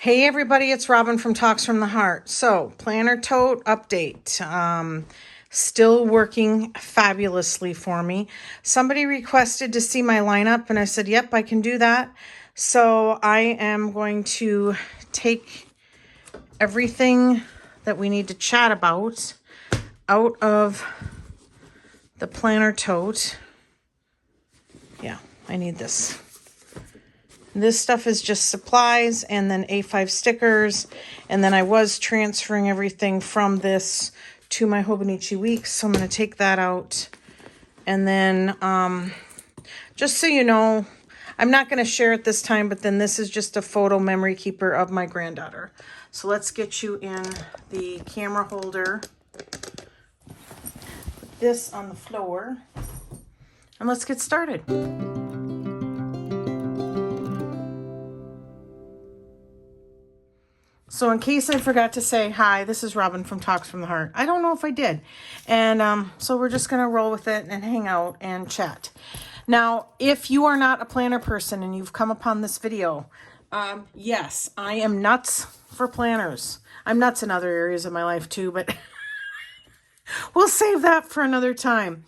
Hey everybody, it's Robin from Talks from the Heart. So, planner tote update. Still working fabulously for me. Somebody requested to see my lineup and I said, yep, I can do that. So I am going to take everything that we need to chat about out of the planner tote. Yeah, I need this. This stuff is just supplies and then A5 stickers. And then I was transferring everything from this to my Hobonichi weeks. So I'm going to take that out. And then just so you know, I'm not going to share it this time, but then this is just a photo memory keeper of my granddaughter. So let's get you in the camera holder. Put this on the floor. And let's get started. So in case I forgot to say, hi, this is Robin from Talks from the Heart. I don't know if I did. And so we're just going to roll with it and hang out and chat. Now, if you are not a planner person and you've come upon this video, yes, I am nuts for planners. I'm nuts in other areas of my life too, but we'll save that for another time.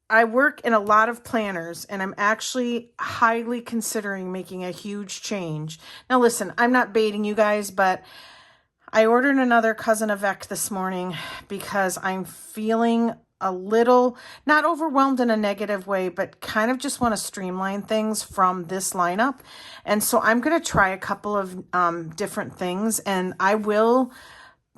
I work in a lot of planners and I'm actually highly considering making a huge change. Now listen, I'm not baiting you guys, but I ordered another Cousin Avec this morning because I'm feeling a little, not overwhelmed in a negative way, but kind of just want to streamline things from this lineup. And so I'm going to try a couple of different things, and I will,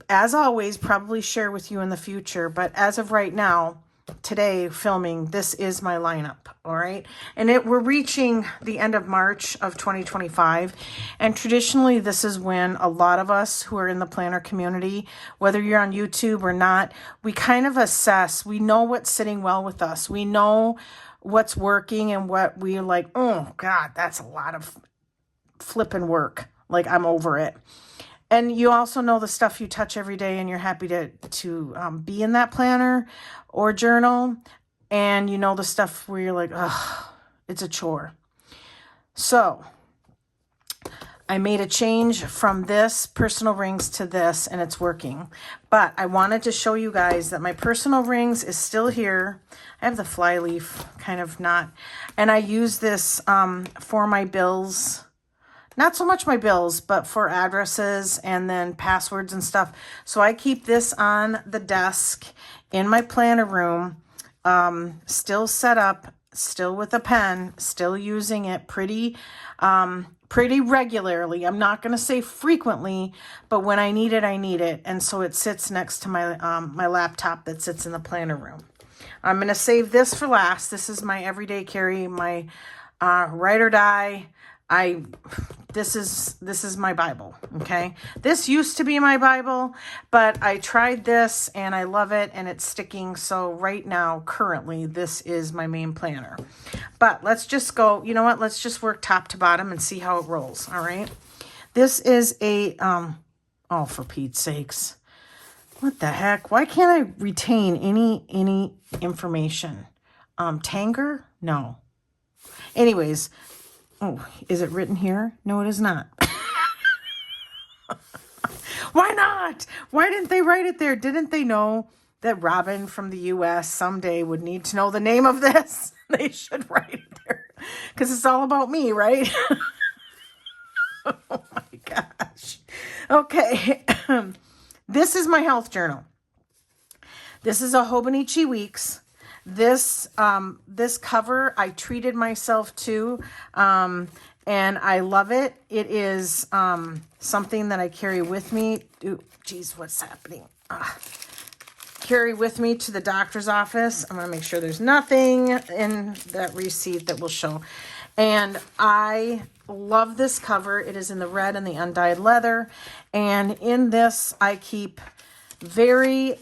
as always, probably share with you in the future. But as of right now, today filming, this is my lineup. All right. And we're reaching the end of March of 2025. And traditionally, this is when a lot of us who are in the planner community, whether you're on YouTube or not, we kind of assess, we know what's sitting well with us. We know what's working and what we're like, oh God, that's a lot of flipping work. Like, I'm over it. And you also know the stuff you touch every day and you're happy to be in that planner or journal. And you know the stuff where you're like, ugh, it's a chore. So I made a change from this personal rings to this and it's working. But I wanted to show you guys that my personal rings is still here. I have the fly leaf kind of not. And I use this for my bills. Not so much my bills, but for addresses and then passwords and stuff. So I keep this on the desk in my planner room, still set up, still with a pen, still using it pretty regularly. I'm not going to say frequently, but when I need it, I need it. And so it sits next to my, my laptop that sits in the planner room. I'm going to save this for last. This is my everyday carry, my ride or die. This is my Bible, okay? This used to be my Bible, but I tried this and I love it and it's sticking. So right now, currently, this is my main planner. But let's just go, you know what? Let's just work top to bottom and see how it rolls, all right? This is a, oh, for Pete's sakes. What the heck? Why can't I retain any information? Tanger? No. Anyways, oh, is it written here? No, it is not. Why not? Why didn't they write it there? Didn't they know that Robin from the U.S. someday would need to know the name of this? They should write it there because it's all about me, right? Oh my gosh. Okay. This is my health journal. This is a Hobonichi Weeks. This cover, I treated myself to, and I love it. It is something that I carry with me. Ooh, geez, what's happening? Carry with me to the doctor's office. I'm going to make sure there's nothing in that receipt that will show. And I love this cover. It is in the red and the undyed leather. And in this, I keep very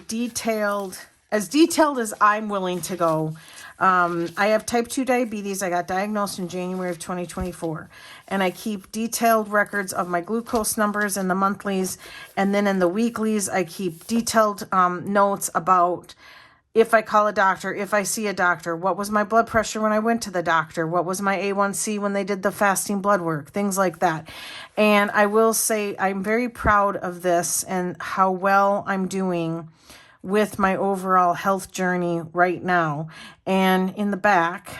detailed as I'm willing to go. I have type 2 diabetes. I got diagnosed in January of 2024. And I keep detailed records of my glucose numbers in the monthlies. And then in the weeklies, I keep detailed notes about if I call a doctor, if I see a doctor, what was my blood pressure when I went to the doctor? What was my A1C when they did the fasting blood work? Things like that. And I will say I'm very proud of this and how well I'm doing with my overall health journey right now. And in the back,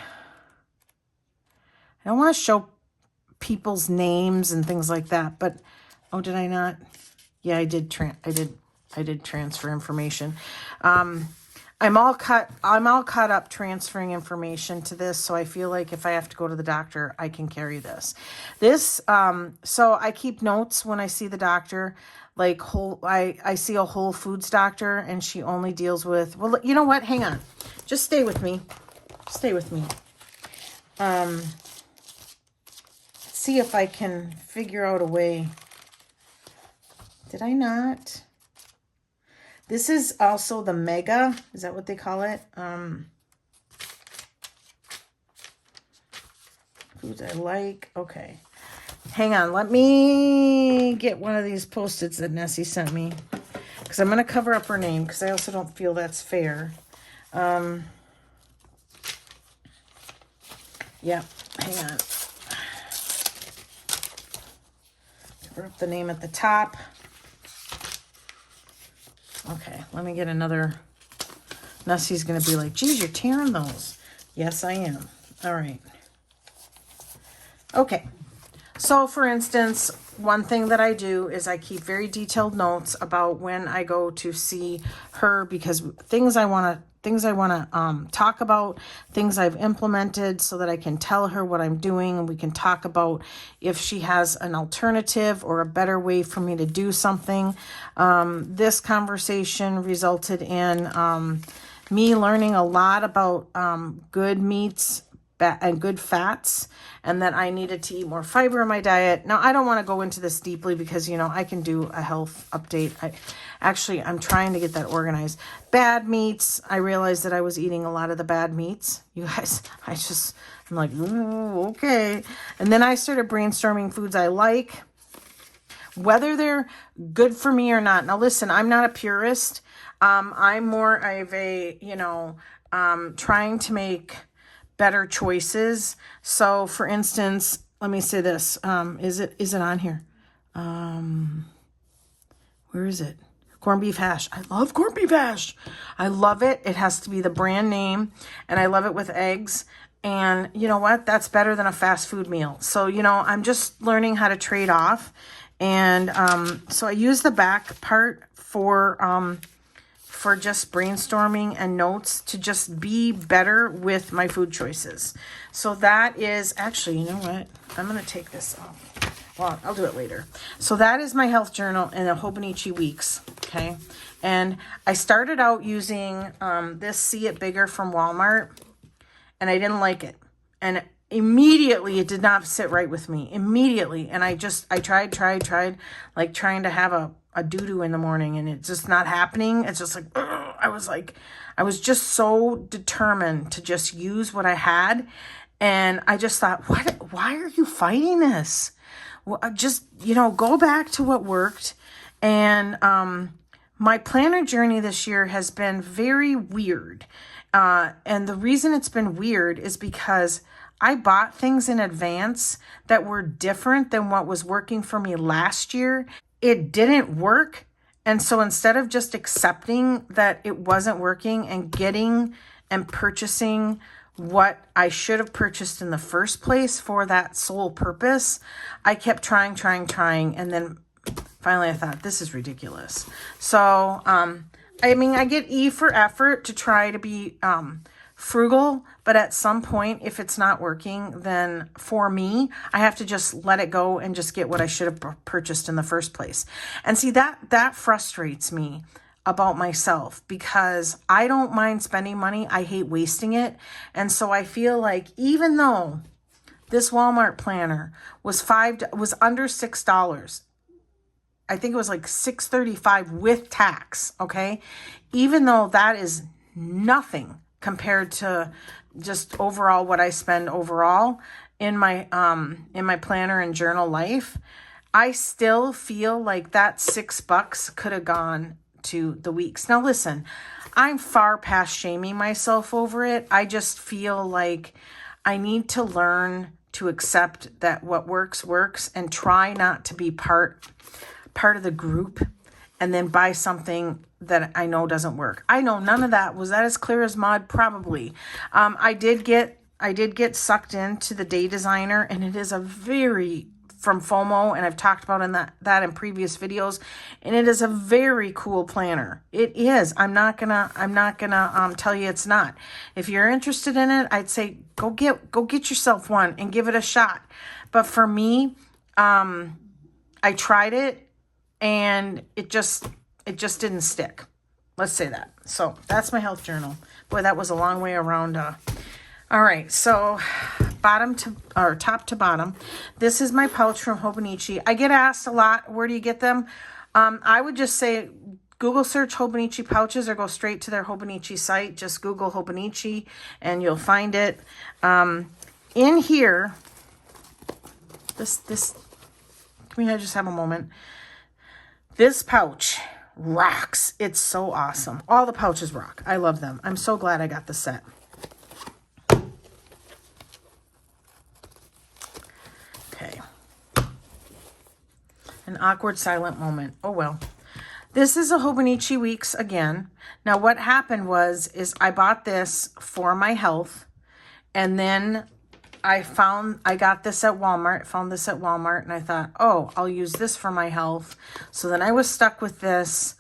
I don't want to show people's names and things like that, but oh, did I not? Yeah, I did transfer information. I'm all caught up transferring information to this, so I feel like if I have to go to the doctor, I can carry this. So I keep notes when I see the doctor. Like I see a Whole Foods doctor, and she only deals with, well, you know what? Hang on. Just stay with me. Stay with me. See if I can figure out a way. Did I not? This is also the Mega. Is that what they call it? Foods I like. Okay. Hang on. Let me get one of these Post-its that Nessie sent me. Because I'm going to cover up her name. Because I also don't feel that's fair. Yeah. Hang on. Cover up the name at the top. Okay, let me get another. Nessie's going to be like, geez, you're tearing those. Yes, I am. All right. Okay. So, for instance, one thing that I do is I keep very detailed notes about when I go to see her, because things I want to talk about, things I've implemented so that I can tell her what I'm doing, and we can talk about if she has an alternative or a better way for me to do something. This conversation resulted in me learning a lot about good meats and good fats, and that I needed to eat more fiber in my diet. Now, I don't want to go into this deeply because, I can do a health update. I'm trying to get that organized. Bad meats. I realized that I was eating a lot of the bad meats. You guys, I'm like, ooh, okay. And then I started brainstorming foods I like, whether they're good for me or not. Now, listen, I'm not a purist. I'm more of a, trying to make better choices. So, for instance, let me say this. Is it on here? Where is it? Corned beef hash. I love corned beef hash. I love it. It has to be the brand name, and I love it with eggs. And you know what? That's better than a fast food meal. So, I'm just learning how to trade off. And so I use the back part for just brainstorming and notes to just be better with my food choices. So that is actually, you know what? I'm going to take this off. Well, I'll do it later. So that is my health journal in the Hobonichi weeks. Okay. And I started out using this See It Bigger from Walmart, and I didn't like it. And immediately it did not sit right with me. Immediately. And I tried, like trying to have a doo-doo in the morning, and it's just not happening. It's just like, ugh. I was just so determined to just use what I had. And I just thought, why are you fighting this? Well, just, go back to what worked. And my planner journey this year has been very weird. And the reason it's been weird is because I bought things in advance that were different than what was working for me last year. It didn't work. And so instead of just accepting that it wasn't working and getting and purchasing what I should have purchased in the first place for that sole purpose, I kept trying. And then finally I thought, this is ridiculous. So, I get E for effort to try to be frugal, but at some point, if it's not working, then for me, I have to just let it go and just get what I should have purchased in the first place. And see, that frustrates me about myself, because I don't mind spending money. I hate wasting it. And so I feel like even though this Walmart planner was under $6, I think it was like $6.35 with tax. Okay. Even though that is nothing compared to just overall what I spend overall in my planner and journal life, I still feel like that $6 could have gone to the weeks. Now listen, I'm far past shaming myself over it. I just feel like I need to learn to accept that what works and try not to be part of the group and then buy something that I know doesn't work. I know none of that. Was that as clear as mud? Probably. I did get sucked into the Day Designer, and it is a very, from FOMO, and I've talked about that in previous videos, and it is a very cool planner. It is. I'm not gonna tell you it's not. If you're interested in it, I'd say go get yourself one and give it a shot. But for me, I tried it and it just didn't stick. Let's say that. So that's my health journal. Boy, that was a long way around. All right, so top to bottom. This is my pouch from Hobonichi. I get asked a lot, where do you get them? I would just say Google search Hobonichi pouches or go straight to their Hobonichi site. Just Google Hobonichi and you'll find it. In here, can we just have a moment? This pouch rocks. It's so awesome. All the pouches rock. I love them. I'm so glad I got the set. Okay. An awkward silent moment. Oh well. This is a Hobonichi Weeks again. Now what happened is I bought this for my health, and then I got this at Walmart, found this at Walmart, and I thought, oh, I'll use this for my health. So then I was stuck with this,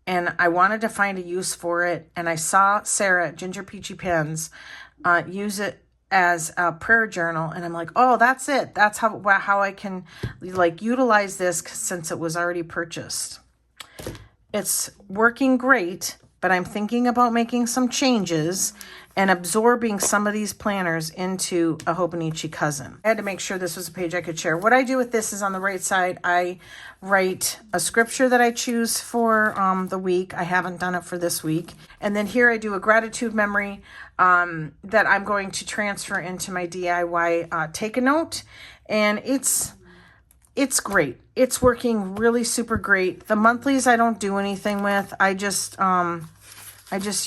and I wanted to find a use for it, and I saw Sarah at Ginger Peachy Pens use it as a prayer journal, and I'm like, oh, that's it. That's how I can like utilize this since it was already purchased. It's working great, but I'm thinking about making some changes and absorbing some of these planners into a Hobonichi cousin. I had to make sure this was a page I could share. What I do with this is on the right side, I write a scripture that I choose for the week. I haven't done it for this week. And then here I do a gratitude memory that I'm going to transfer into my DIY Take a Note. And it's great. It's working really super great. The monthlies I don't do anything with. I just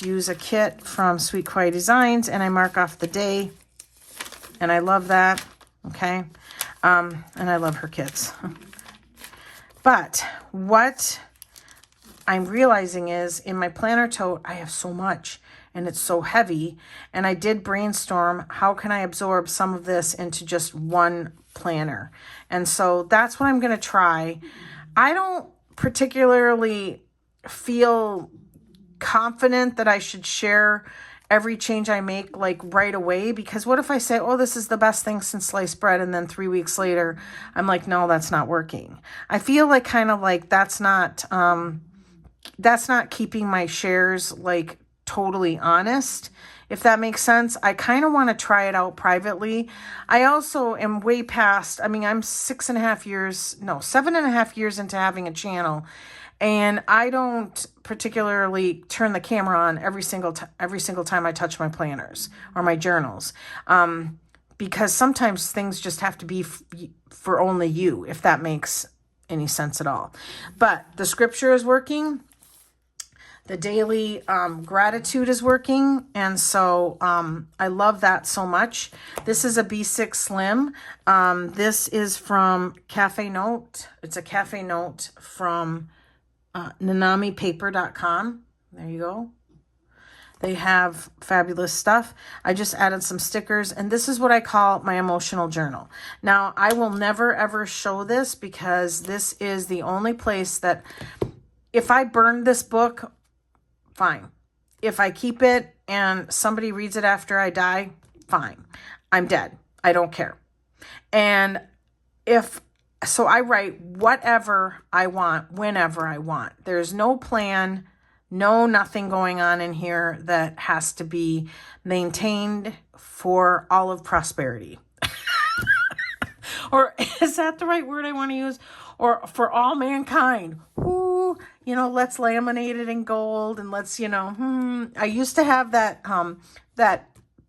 use a kit from Sweet Kawaii Designs, and I mark off the day, and I love that, okay? And I love her kits. But what I'm realizing is in my planner tote, I have so much, and it's so heavy, and I did brainstorm, how can I absorb some of this into just one planner? And so that's what I'm going to try. I don't particularly feel confident that I should share every change I make like right away, because what if I say, oh, this is the best thing since sliced bread, and then 3 weeks later I'm like, no, that's not working. I feel like kind of like that's not keeping my shares like totally honest, if that makes sense. I kind of want to try it out privately. I also am way past, I'm 7.5 years into having a channel, and I don't particularly turn the camera on every single time I touch my planners or my journals, because sometimes things just have to be for only you, if that makes any sense at all. But the scripture is working. The daily gratitude is working, and so I love that so much. This is a B6 Slim. This is from Cafe Note. It's a Cafe Note from nanamipaper.com. There you go. They have fabulous stuff. I just added some stickers, and this is what I call my emotional journal. Now, I will never ever show this, because this is the only place that if I burn this book, fine. If I keep it and somebody reads it after I die, fine. I'm dead. I don't care. And so I write whatever I want, whenever I want. There's no plan, nothing going on in here that has to be maintained for all of prosperity. Or is that the right word I want to use? Or for all mankind. Ooh, let's laminate it in gold, and let's, I used to have that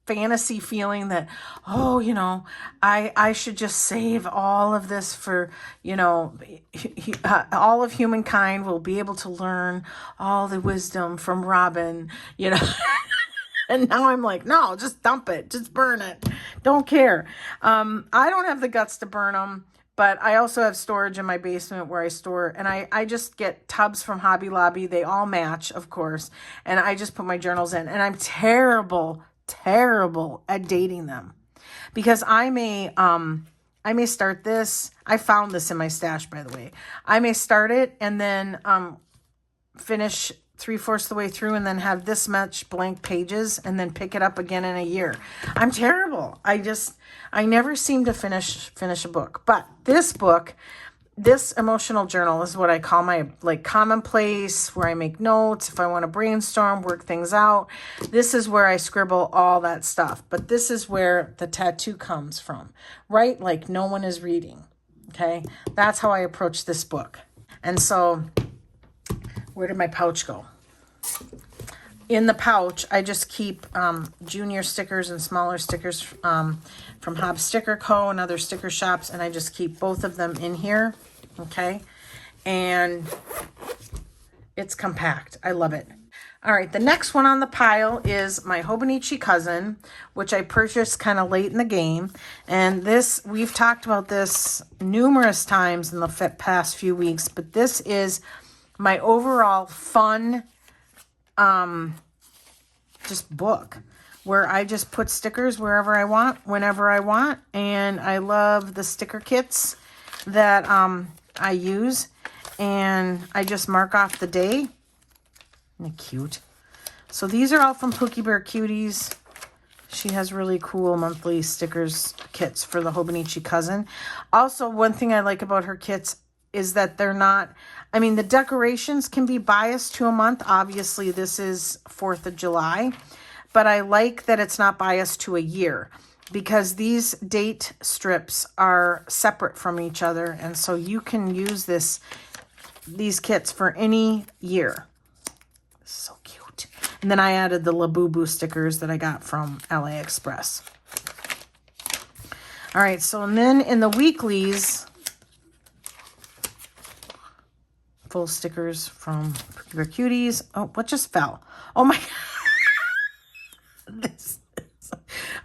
fantasy feeling that, oh, you know, I should just save all of this for, you know, all of humankind will be able to learn all the wisdom from Robin, you know. And now I'm like, no, just dump it. Just burn it. Don't care. I don't have the guts to burn them, but I also have storage in my basement where I store, and I just get tubs from Hobby Lobby. They all match, of course. And I just put my journals in, and I'm terrible at dating them because I may start this. I found this in my stash, by the way. I may start it and then finish 3/4 the way through and then have this much blank pages and then pick it up again in a year. I'm terrible. I never seem to finish a book. But this book, this emotional journal is what I call my like commonplace, where I make notes if I want to brainstorm, work things out. This is where I scribble all that stuff. But this is where the tattoo comes from, right? Like no one is reading. Okay. That's how I approach this book. And so where did my pouch go? In the pouch, I just keep junior stickers and smaller stickers from Hobbs Sticker Co. and other sticker shops, and I just keep both of them in here, okay? And it's compact. I love it. All right, the next one on the pile is my Hobonichi cousin, which I purchased kind of late in the game. And this, we've talked about this numerous times in the past few weeks, but this is my overall fun just book where I just put stickers wherever I want, whenever I want. And I love the sticker kits that I use. And I just mark off the day. Isn't it cute? So these are all from Pookie Bear Cuties. She has really cool monthly stickers kits for the Hobonichi cousin. Also, one thing I like about her kits is that they're not, I mean, the decorations can be biased to a month. Obviously, this is 4th of July, but I like that it's not biased to a year because these date strips are separate from each other. And so you can use these kits for any year. So cute. And then I added the Labubu stickers that I got from LA Express. All right, so and then in the weeklies, full stickers from Pookie Bear Cuties. Oh, what just fell? Oh my God. This is,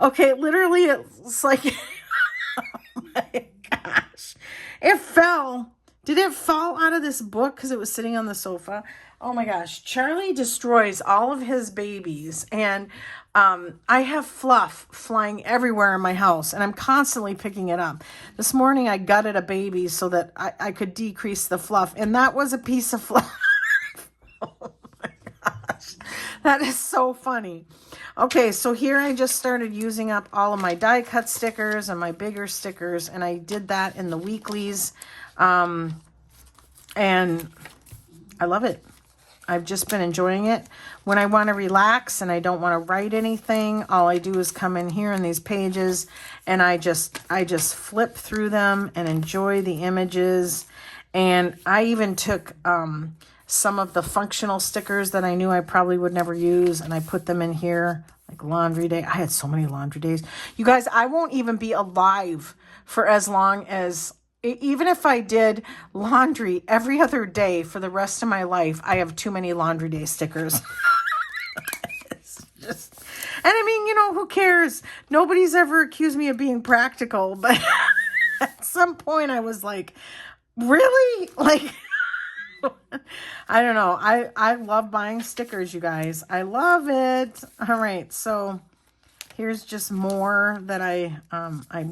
okay, literally it's like, oh my gosh. It fell. Did it fall out of this book because it was sitting on the sofa? Oh my gosh. Charlie destroys all of his babies, and I have fluff flying everywhere in my house, and I'm constantly picking it up. This morning I gutted a baby so that I could decrease the fluff, and that was a piece of fluff. Oh my gosh. That is so funny. Okay, so here I just started using up all of my die cut stickers and my bigger stickers, and I did that in the weeklies. And I love it. I've just been enjoying it. When I want to relax and I don't want to write anything, all I do is come in here in these pages and I just flip through them and enjoy the images. And I even took some of the functional stickers that I knew I probably would never use, and I put them in here, like laundry day. I had so many laundry days. You guys, I won't even be alive for as long as, even if I did laundry every other day for the rest of my life, I have too many laundry day stickers. It's just, and I mean, you know, who cares? Nobody's ever accused me of being practical, but at some point I was like, really? Like, I don't know. I love buying stickers, you guys. I love it. All right, so here's just more that I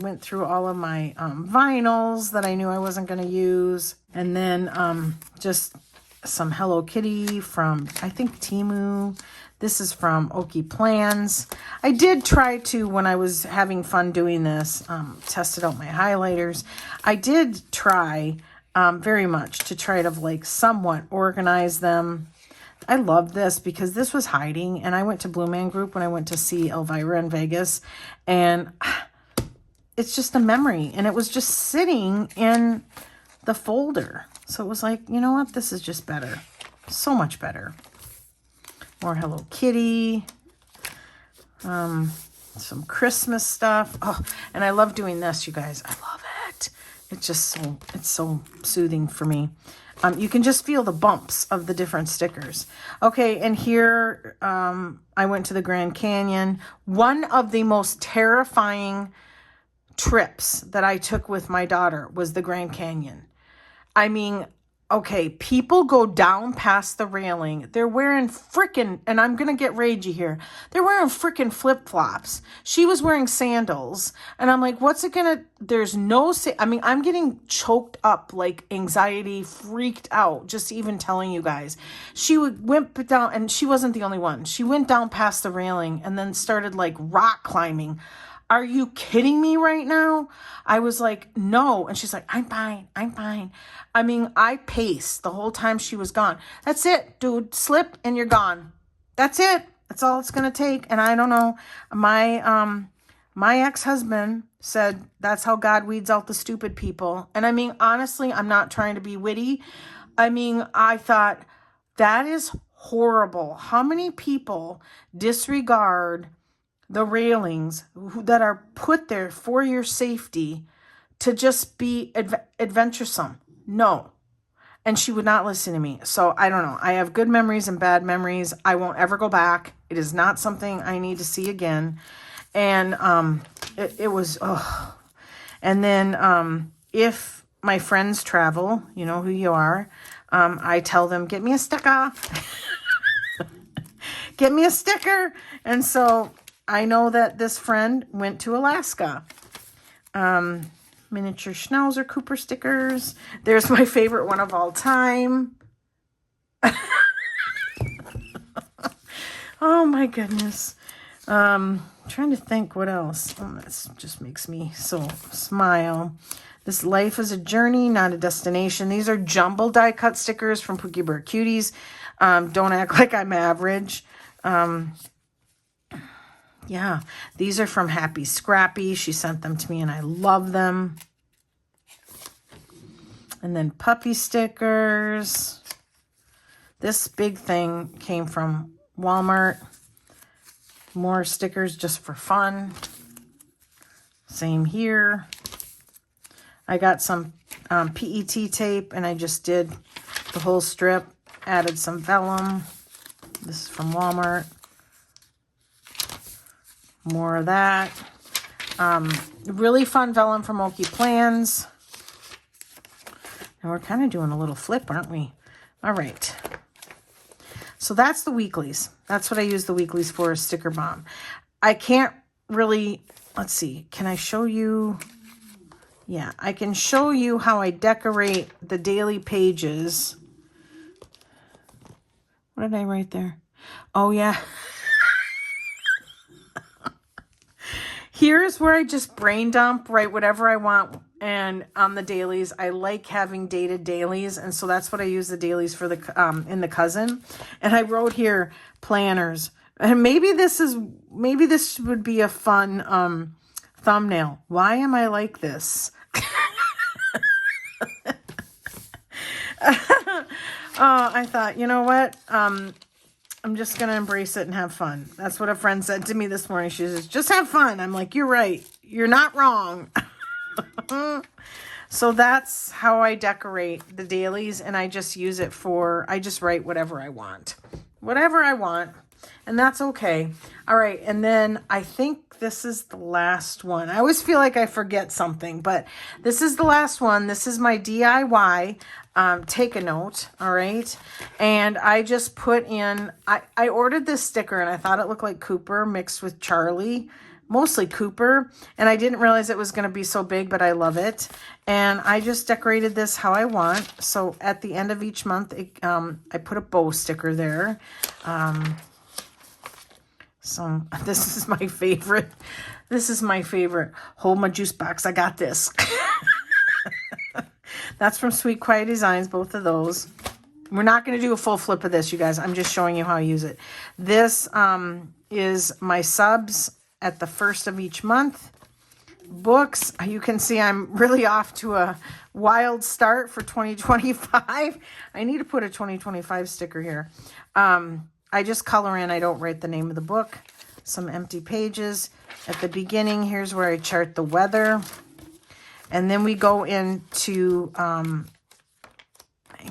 went through all of my vinyls that I knew I wasn't going to use. And then just some Hello Kitty from, I think, Temu. This is from Okie Plans. I did try to, when I was having fun doing this, tested out my highlighters. I did try very much to try to like somewhat organize them. I love this because this was hiding, and I went to Blue Man Group when I went to see Elvira in Vegas, and it's just a memory, and it was just sitting in the folder. So it was like, you know what? This is just better. So much better. More Hello Kitty. some Christmas stuff. Oh, and I love doing this, you guys. I love it. It's just it's so soothing for me. You can just feel the bumps of the different stickers. Okay, and here I went to the Grand Canyon. One of the most terrifying trips that I took with my daughter was the Grand Canyon. I mean, okay, people go down past the railing. They're wearing freaking, and I'm going to get ragey here. They're wearing freaking flip-flops. She was wearing sandals. And I'm like, what's it going to, there's no, I mean, I'm getting choked up, like anxiety, freaked out, just even telling you guys. She went down, and she wasn't the only one. She went down past the railing and then started like rock climbing. Are you kidding me right now? I was like, no. And she's like, I'm fine. I'm fine. I mean, I paced the whole time she was gone. That's it, dude. Slip and you're gone. That's it. That's all it's going to take. And I don't know. My ex-husband said that's how God weeds out the stupid people. And I mean, honestly, I'm not trying to be witty. I mean, I thought that is horrible. How many people disregard the railings that are put there for your safety to just be adventuresome? No. And she would not listen to me. So I don't know. I have good memories and bad memories. I won't ever go back. It is not something I need to see again. And it was, oh. And then if my friends travel, you know who you are, I tell them, get me a sticker. Get me a sticker. And so I know that this friend went to Alaska. Miniature Schnauzer Cooper stickers. There's my favorite one of all time. Oh my goodness. Trying to think what else. Oh, this just makes me so smile. This life is a journey, not a destination. These are jumbo die cut stickers from Pookie Bear Cuties. Don't act like I'm average. Yeah, these are from Happy Scrappy. She sent them to me and I love them. And then puppy stickers. This big thing came from Walmart. More stickers just for fun. Same here. I got some PET tape and I just did the whole strip. Added some vellum. This is from Walmart. More of that. Really fun vellum from Okie Plans. And we're kind of doing a little flip, aren't we? All right. So that's the weeklies. That's what I use the weeklies for, is Sticker Bomb. I can't really, let's see. Can I show you? Yeah, I can show you how I decorate the daily pages. What did I write there? Oh, yeah. Here's where I just brain dump, write whatever I want. And on the dailies, I like having dated dailies. And so that's what I use the dailies for the in the cousin. And I wrote here planners. And maybe this would be a fun thumbnail. Why am I like this? I thought, you know what? I'm just going to embrace it and have fun. That's what a friend said to me this morning. She says, just have fun. I'm like, you're right. You're not wrong. So that's how I decorate the dailies. And I just use it for, I just write whatever I want. Whatever I want. And that's okay. All right. And then I think this is the last one. I always feel like I forget something, but this is the last one. This is my DIY. Take a note. All right. And I just put in, I ordered this sticker and I thought it looked like Cooper mixed with Charlie, mostly Cooper. And I didn't realize it was going to be so big, but I love it. And I just decorated this how I want. So at the end of each month, I put a bow sticker there. So this is my favorite. This is my favorite. Hold my juice box. I got this. That's from Sweet Quiet Designs, both of those. We're not going to do a full flip of this, you guys. I'm just showing you how I use it. This is my subs at the first of each month. Books. You can see I'm really off to a wild start for 2025. I need to put a 2025 sticker here. I just color in. I don't write the name of the book. some empty pages. At the beginning, here's where I chart the weather. And then we go into, hang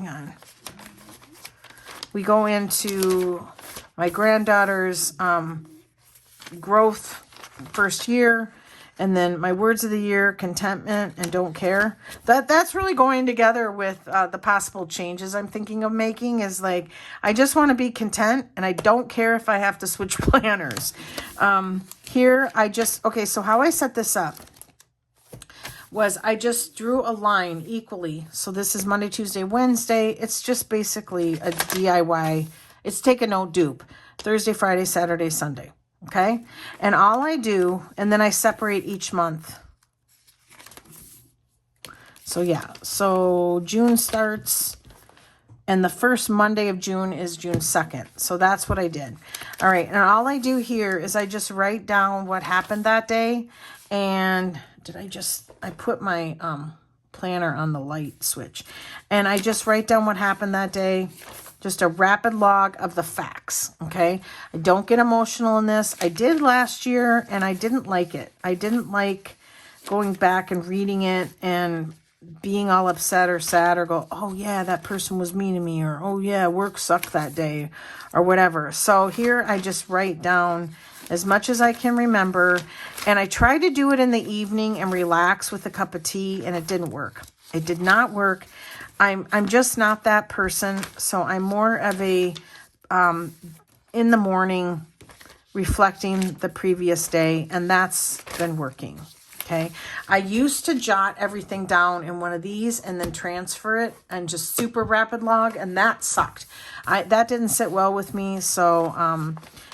on. We go into my granddaughter's growth first year. And then my words of the year, contentment and don't care. That's really going together with the possible changes I'm thinking of making is like, I just want to be content and I don't care if I have to switch planners. Here, okay, so how I set this up was I just drew a line equally. So this is Monday, Tuesday, Wednesday. It's just basically a DIY. It's take a note dupe. Thursday, Friday, Saturday, Sunday. Okay. And all I do, and then I separate each month. So yeah. So June starts and the first Monday of June is June 2nd. So that's what I did. All right. And all I do here is I just write down what happened that day. And I put my planner on the light switch and I just write down what happened that day. Just a rapid log of the facts, okay? I don't get emotional in this. I did last year and I didn't like it. I didn't like going back and reading it and being all upset or sad or go, oh yeah, that person was mean to me, or oh yeah, work sucked that day or whatever. So here I just write down as much as I can remember, and I try to do it in the evening and relax with a cup of tea, and it didn't work. It did not work. I'm just not that person, so I'm more of a in the morning reflecting the previous day, and that's been working. Okay, I used to jot everything down in one of these and then transfer it and just super rapid log, and that sucked. That didn't sit well with me, so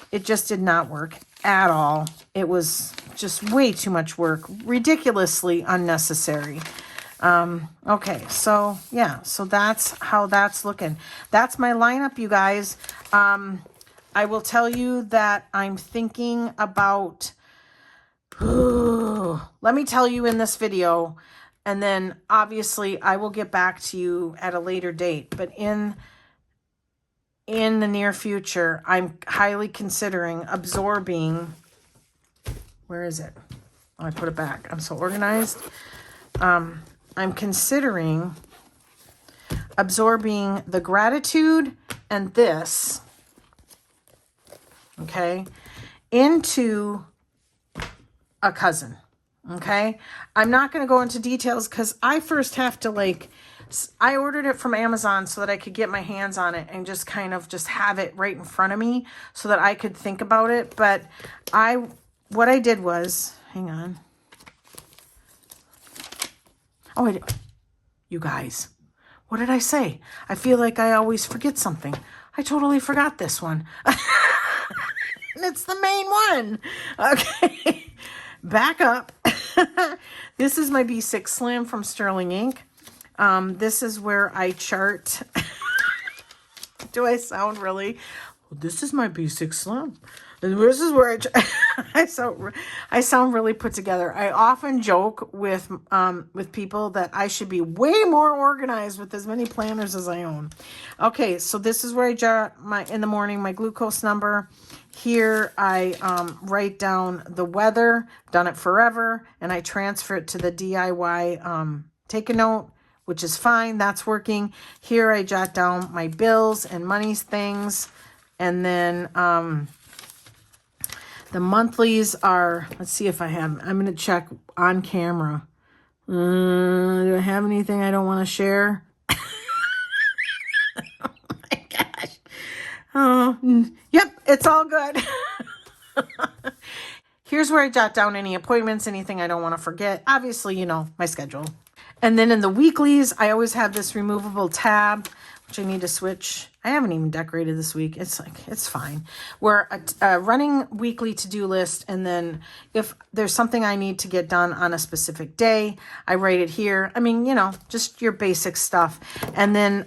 it just did not work at all. It was just way too much work, ridiculously unnecessary. Okay, so yeah, so that's how that's looking. That's my lineup, you guys. I will tell you that I'm thinking about, let me tell you in this video, and then obviously I will get back to you at a later date, but in the near future, I'm highly considering absorbing, where is it? Oh, I put it back. I'm so organized. I'm considering absorbing the gratitude and this, okay, into a cousin, okay? I'm not going to go into details because I first have to I ordered it from Amazon so that I could get my hands on it and just kind of just have it right in front of me so that I could think about it. But what I did was, hang on. Oh, you guys, what did I say? I feel like I always forget something. I totally forgot this one. And it's the main one. Okay, back up. This is my B6 Slim from Sterling Ink. This is where I chart. Do I sound really? Well, this is my B6 Slim. And this is where I sound really put together. I often joke with people that I should be way more organized with as many planners as I own. Okay, so this is where I jot in the morning my glucose number. Here I write down the weather, done it forever, and I transfer it to the DIY take a note, which is fine. That's working. Here I jot down my bills and money things, and then the monthlies are, let's see if I have, I'm going to check on camera. Do I have anything I don't want to share? Oh my gosh. Oh, yep, it's all good. Here's where I jot down any appointments, anything I don't want to forget. Obviously, my schedule. And then in the weeklies, I always have this removable tab, which I need to switch. I haven't even decorated this week. It's fine. We're running weekly to-do list, and then if there's something I need to get done on a specific day, I write it here. I mean, just your basic stuff. And then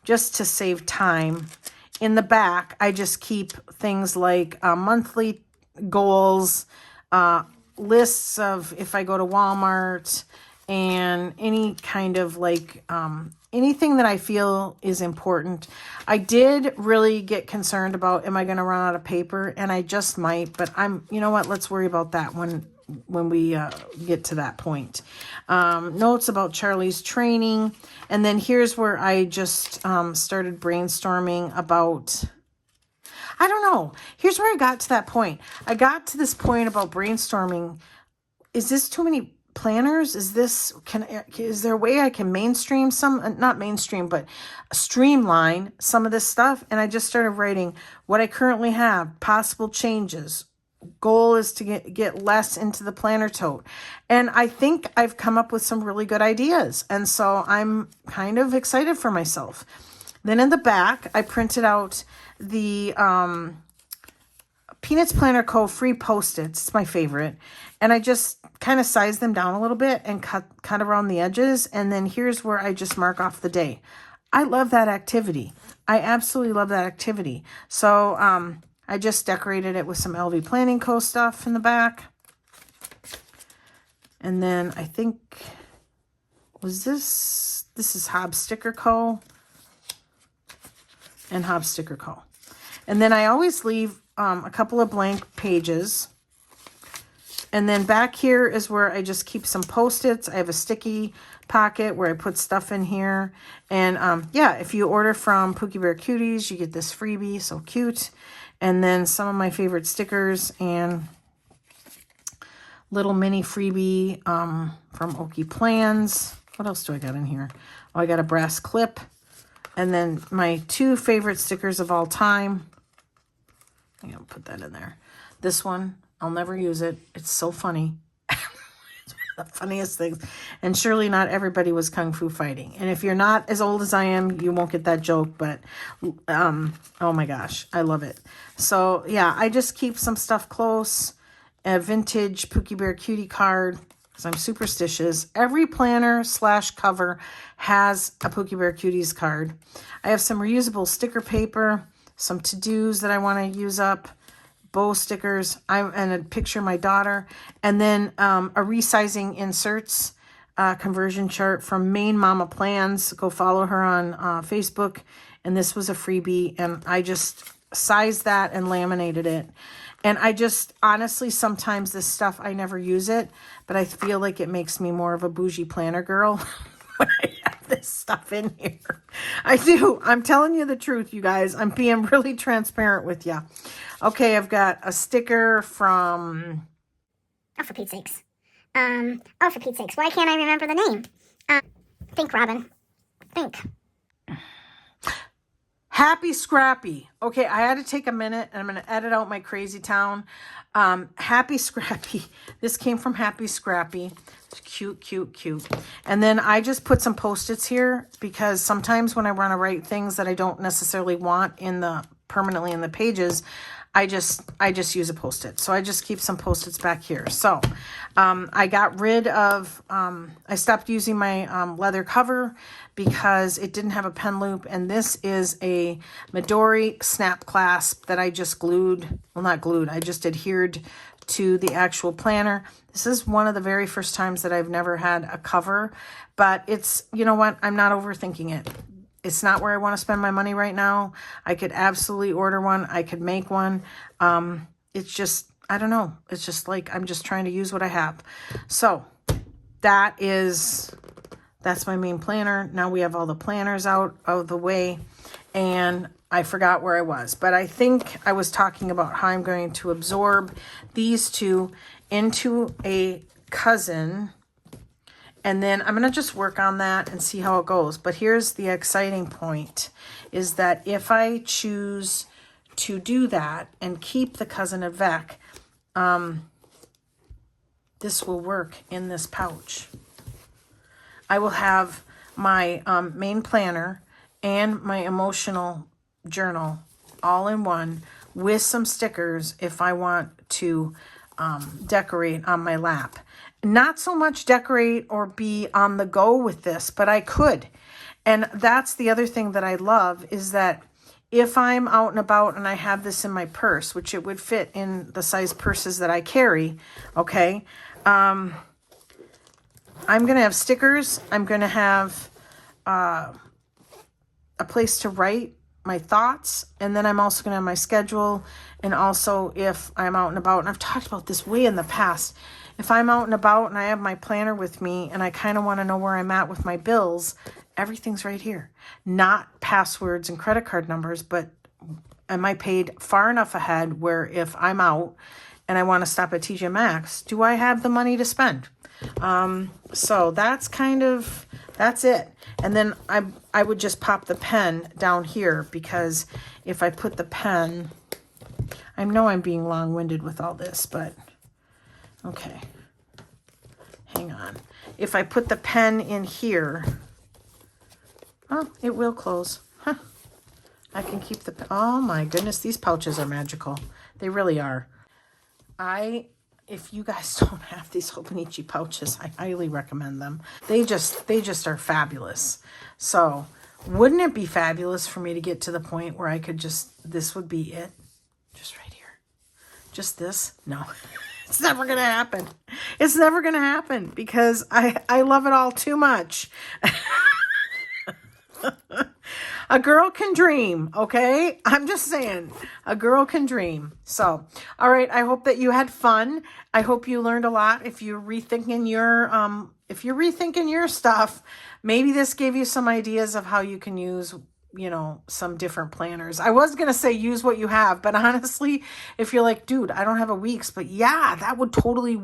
just to save time, in the back, I just keep things like monthly goals, lists of if I go to Walmart, and any kind of anything that I feel is important. I did really get concerned about, am I going to run out of paper? And I just might, but you know what? Let's worry about that when we get to that point. Notes about Charlie's training. And then here's where I just started brainstorming about, I don't know. Here's where I got to that point. I got to this point about brainstorming. Is this too many planners? Is there a way I can mainstream not mainstream, but streamline some of this stuff? And I just started writing what I currently have, possible changes. Goal is to get less into the planner tote. And I think I've come up with some really good ideas. And so I'm kind of excited for myself. Then in the back, I printed out the Peanuts Planner Co. free Post-its. It's my favorite. And I just kind of size them down a little bit and cut around the edges. And then here's where I just mark off the day. I love that activity. I absolutely love that activity. So I just decorated it with some LV Planning Co. stuff in the back. And then I think, this is Hobbs Sticker Co. and Hobbs Sticker Co. And then I always leave a couple of blank pages. And then back here is where I just keep some Post-its. I have a sticky pocket where I put stuff in here. And yeah, if you order from Pookie Bear Cuties, you get this freebie, so cute. And then some of my favorite stickers and little mini freebie from Okie Plans. What else do I got in here? Oh, I got a brass clip. And then my 2 favorite stickers of all time. I'm going to put that in there. This one, I'll never use it. It's so funny. It's one of the funniest things. And surely not everybody was Kung Fu fighting. And if you're not as old as I am, you won't get that joke. But, oh my gosh, I love it. So, yeah, I just keep some stuff close. A vintage Pookie Bear Cutie card, because I'm superstitious. Every planner / cover has a Pookie Bear Cuties card. I have some reusable sticker paper, some to-dos that I want to use up, bow stickers, and a picture of my daughter, and then a resizing inserts conversion chart from Maine Mama Plans. Go follow her on Facebook. And this was a freebie, and I just sized that and laminated it. And I just, honestly, sometimes this stuff, I never use it, but I feel like it makes me more of a bougie planner girl when I have this stuff in here. I do. I'm telling you the truth, you guys. I'm being really transparent with you. Okay, I've got a sticker from... Oh, for Pete's sakes. Oh, for Pete's sakes. Why can't I remember the name? Think, Robin. Think. Happy Scrappy. Okay, I had to take a minute, and I'm going to edit out my crazy town. Happy Scrappy. This came from Happy Scrappy. It's cute, cute, cute. And then I just put some Post-its here because sometimes when I want to write things that I don't necessarily want permanently in the pages, I just use a Post-it. So I just keep some Post-its back here. So I got rid of, I stopped using my leather cover because it didn't have a pen loop. And this is a Midori snap clasp that I just glued. Well, not glued. I just adhered to the actual planner. This is one of the very first times that I've never had a cover. But it's, you know what? I'm not overthinking it. It's not where I want to spend my money right now. I could absolutely order one. I could make one. It's just, I don't know. It's just like, I'm just trying to use what I have. So that's my main planner. Now we have all the planners out of the way, and I forgot where I was, but I think I was talking about how I'm going to absorb these two into a cousin. And then I'm going to just work on that and see how it goes. But here's the exciting point, is that if I choose to do that and keep the Cousin Avec, this will work in this pouch. I will have my main planner and my emotional journal all in one with some stickers if I want to decorate on my lap. Not so much decorate or be on the go with this, but I could. And that's the other thing that I love, is that if I'm out and about and I have this in my purse, which it would fit in the size purses that I carry, okay, I'm going to have stickers. I'm going to have a place to write my thoughts, and then I'm also going to have my schedule, and also if I'm out and about, and I've talked about this way in the past, if I'm out and about and I have my planner with me and I kind of want to know where I'm at with my bills, everything's right here. Not passwords and credit card numbers, but am I paid far enough ahead where if I'm out and I want to stop at TJ Maxx, do I have the money to spend? So that's it. And then I would just pop the pen down here, because if I put the pen, I know I'm being long-winded with all this, but okay. Hang on. If I put the pen in here, oh, it will close. Huh. I can keep the, oh my goodness, these pouches are magical. They really are. If you guys don't have these Hobonichi pouches, I highly recommend them. They just are fabulous. So wouldn't it be fabulous for me to get to the point where I could this would be it? Just right here. Just this? No, it's never going to happen. It's never going to happen, because I love it all too much. A girl can dream, okay? I'm just saying, a girl can dream. So, all right, I hope that you had fun. I hope you learned a lot. If you're rethinking your stuff, maybe this gave you some ideas of how you can use, some different planners. I was going to say use what you have, but honestly, if you're like, dude, I don't have a week's, but yeah, that would totally,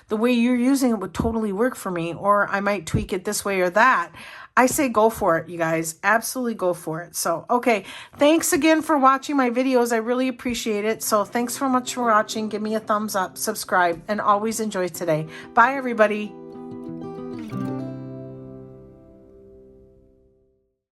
the way you're using it would totally work for me, or I might tweak it this way or that. I say go for it, you guys. Absolutely go for it. So, okay. Thanks again for watching my videos. I really appreciate it. So thanks so much for watching. Give me a thumbs up, subscribe, and always enjoy today. Bye, everybody.